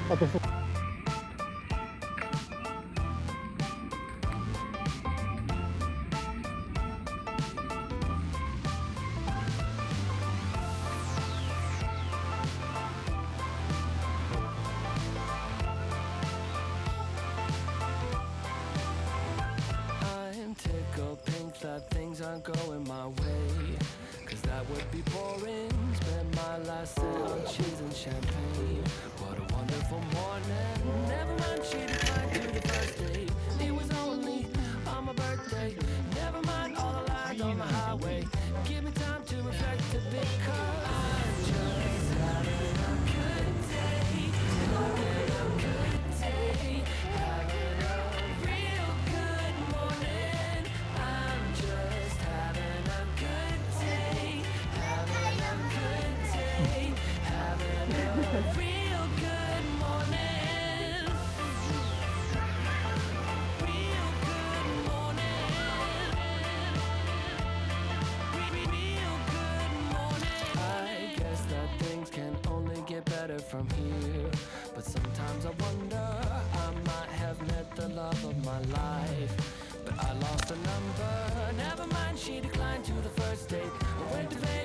Adesso I'm tickled pink that things aren't going my way, 'cause that would be boring. Spend my last cent on cheese and champagne. What a wonderful morning. Never mind, she declined to the first date. It was only on my birthday. Never mind all the lines on the highway. Give me time to reflect a bit, 'cause I'm just having a good day. Having a good day. Having a real good morning. I'm just having a good day. Having a good day. Having a real good morning. Real good morning. Real good morning. I guess that things can only get better from here. But sometimes I wonder, I might have met the love of my life, but I lost a number. Never mind, she declined to the first date. I went to Vegas.